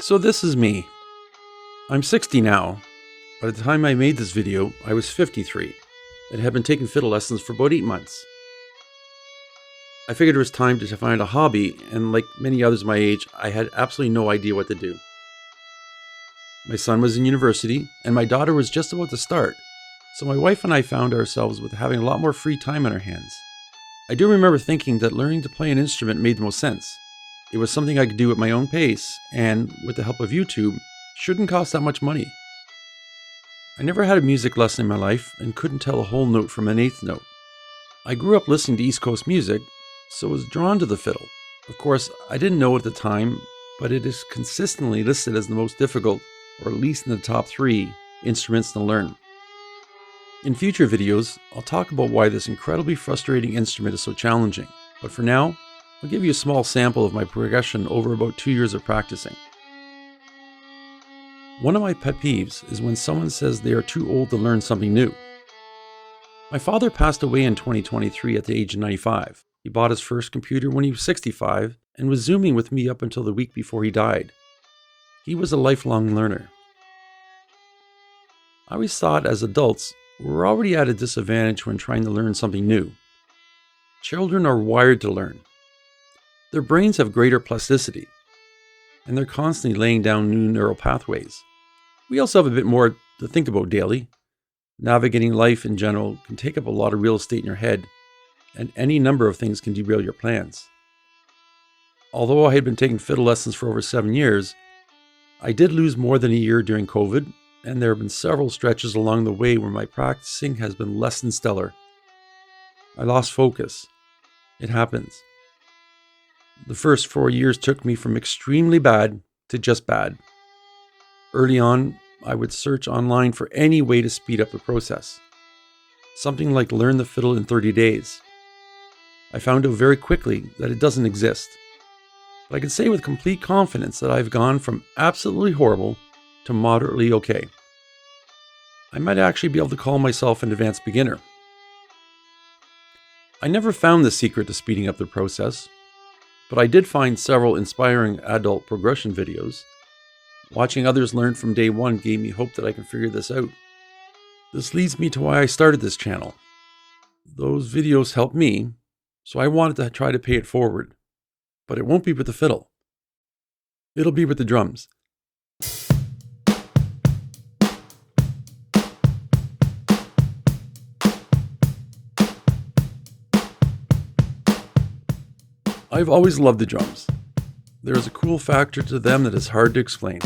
So this is me. I'm 60 now. By the time I made this video, I was 53 and had been taking fiddle lessons for about 8 months. I figured it was time to find a hobby, and like many others my age, I had absolutely no idea what to do. My son was in university, and my daughter was just about to start, so my wife and I found ourselves with having a lot more free time on our hands. I do remember thinking that learning to play an instrument made the most sense. It was something I could do at my own pace, and with the help of YouTube, shouldn't cost that much money. I never had a music lesson in my life and couldn't tell a whole note from an eighth note. I grew up listening to East Coast music, so was drawn to the fiddle. Of course, I didn't know at the time, but it is consistently listed as the most difficult, or at least in the top 3, instruments to learn. In future videos, I'll talk about why this incredibly frustrating instrument is so challenging, but for now, I'll give you a small sample of my progression over about 2 years of practicing. One of my pet peeves is when someone says they are too old to learn something new. My father passed away in 2023 at the age of 95. He bought his first computer when he was 65 and was Zooming with me up until the week before he died. He was a lifelong learner. I always thought as adults, we're already at a disadvantage when trying to learn something new. Children are wired to learn. Their brains have greater plasticity, and they're constantly laying down new neural pathways. We also have a bit more to think about daily. Navigating life in general can take up a lot of real estate in your head, and any number of things can derail your plans. Although I had been taking fiddle lessons for over 7 years, I did lose more than a year during COVID, and there have been several stretches along the way where my practicing has been less than stellar. I lost focus. It happens. The first 4 years took me from extremely bad to just bad. Early on, I would search online for any way to speed up the process. Something like learn the fiddle in 30 days. I found out very quickly that it doesn't exist. But I can say with complete confidence that I've gone from absolutely horrible to moderately okay. I might actually be able to call myself an advanced beginner. I never found the secret to speeding up the process, but I did find several inspiring adult progression videos. Watching others learn from day one gave me hope that I can figure this out. This leads me to why I started this channel. Those videos helped me, so I wanted to try to pay it forward. But it won't be with the fiddle. It'll be with the drums. I've always loved the drums. There is a cool factor to them that is hard to explain.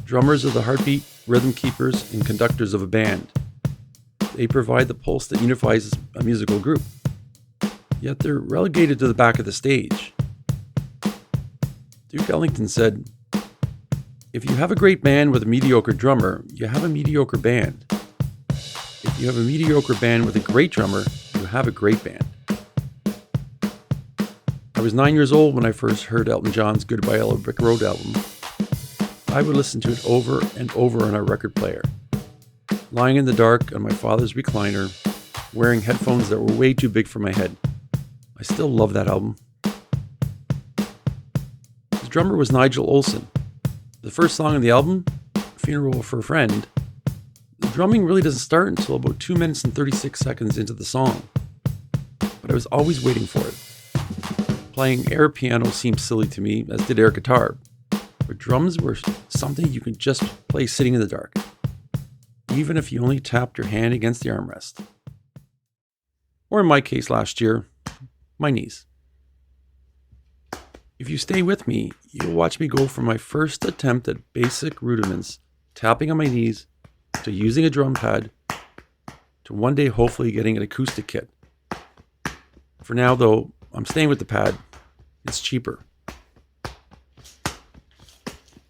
Drummers are the heartbeat, rhythm keepers, and conductors of a band. They provide the pulse that unifies a musical group. Yet they're relegated to the back of the stage. Duke Ellington said, "If you have a great band with a mediocre drummer, you have a mediocre band. If you have a mediocre band with a great drummer, you have a great band." I was 9 years old when I first heard Elton John's Goodbye Yellow Brick Road album. I would listen to it over and over on our record player, lying in the dark on my father's recliner, wearing headphones that were way too big for my head. I still love that album. The drummer was Nigel Olsson. The first song on the album, Funeral for a Friend, the drumming really doesn't start until about 2 minutes and 36 seconds into the song. But I was always waiting for it. Playing air piano seemed silly to me, as did air guitar. But drums were something you could just play sitting in the dark, even if you only tapped your hand against the armrest. Or in my case last year, my knees. If you stay with me, you'll watch me go from my first attempt at basic rudiments, tapping on my knees, to using a drum pad, to one day hopefully getting an acoustic kit. For now though, I'm staying with the pad. It's cheaper.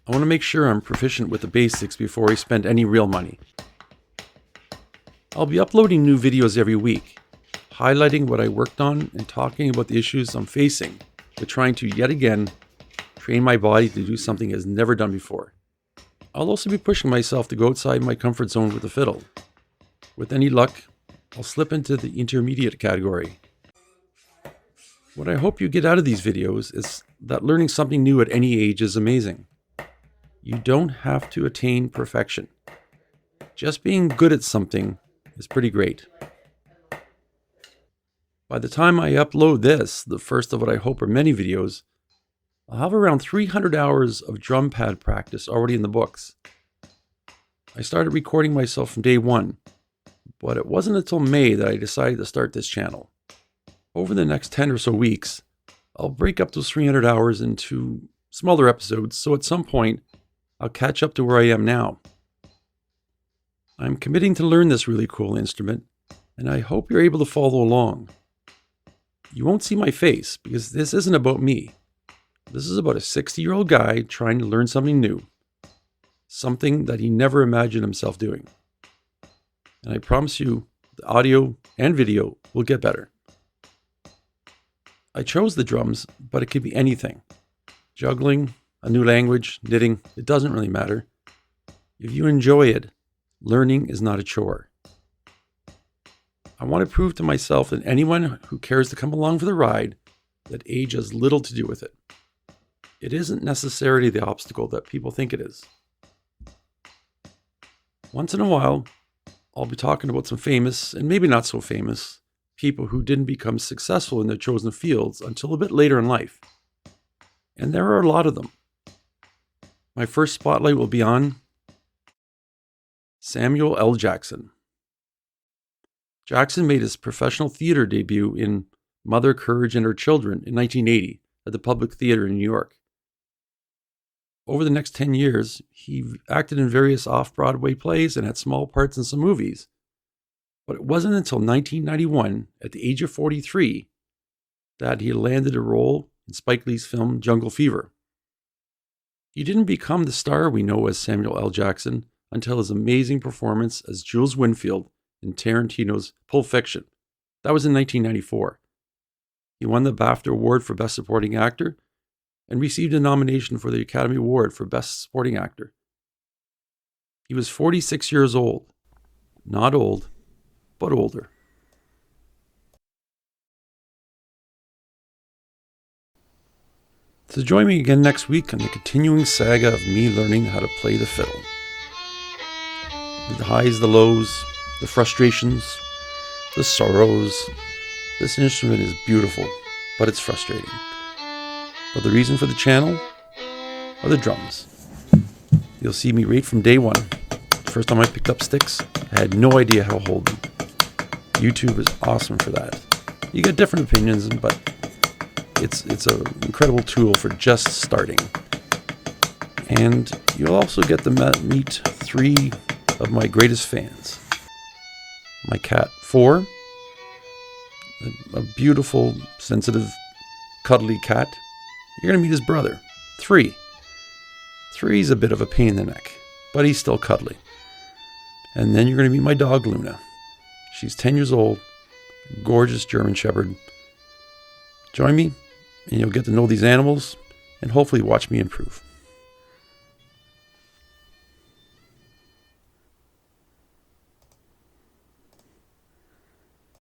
I want to make sure I'm proficient with the basics before I spend any real money. I'll be uploading new videos every week, highlighting what I worked on and talking about the issues I'm facing with trying to yet again train my body to do something it has never done before. I'll also be pushing myself to go outside my comfort zone with the fiddle. With any luck, I'll slip into the intermediate category. What I hope you get out of these videos is that learning something new at any age is amazing. You don't have to attain perfection. Just being good at something is pretty great. By the time I upload this, the first of what I hope are many videos, I'll have around 300 hours of drum pad practice already in the books. I started recording myself from day one, but it wasn't until May that I decided to start this channel. Over the next 10 or so weeks, I'll break up those 300 hours into smaller episodes, so at some point, I'll catch up to where I am now. I'm committing to learn this really cool instrument, and I hope you're able to follow along. You won't see my face, because this isn't about me. This is about a 60-year-old guy trying to learn something new. Something that he never imagined himself doing. And I promise you, the audio and video will get better. I chose the drums, but it could be anything. Juggling, a new language, knitting, it doesn't really matter. If you enjoy it, learning is not a chore. I want to prove to myself and anyone who cares to come along for the ride that age has little to do with it. It isn't necessarily the obstacle that people think it is. Once in a while, I'll be talking about some famous, and maybe not so famous, people who didn't become successful in their chosen fields until a bit later in life. And there are a lot of them. My first spotlight will be on Samuel L. Jackson. Jackson made his professional theater debut in Mother, Courage, and Her Children in 1980 at the Public Theater in New York. Over the next 10 years, he acted in various off-Broadway plays and had small parts in some movies. But it wasn't until 1991, at the age of 43, that he landed a role in Spike Lee's film Jungle Fever. He didn't become the star we know as Samuel L. Jackson until his amazing performance as Jules Winfield in Tarantino's Pulp Fiction. That was in 1994. He won the BAFTA Award for Best Supporting Actor and received a nomination for the Academy Award for Best Supporting Actor. He was 46 years old. Not old, but older. So join me again next week on the continuing saga of me learning how to play the fiddle. The highs, the lows, the frustrations, the sorrows. This instrument is beautiful, but it's frustrating. But the reason for the channel are the drums. You'll see me right from day one. The first time I picked up sticks, I had no idea how to hold them. YouTube is awesome for that. You get different opinions, but it's an incredible tool for just starting. And you'll also get to meet 3 of my greatest fans. My cat, 4, a beautiful, sensitive, cuddly cat. You're going to meet his brother, 3. 3's a bit of a pain in the neck, but he's still cuddly. And then you're going to meet my dog, Luna. She's 10 years old, gorgeous German Shepherd. Join me, and you'll get to know these animals, and hopefully watch me improve.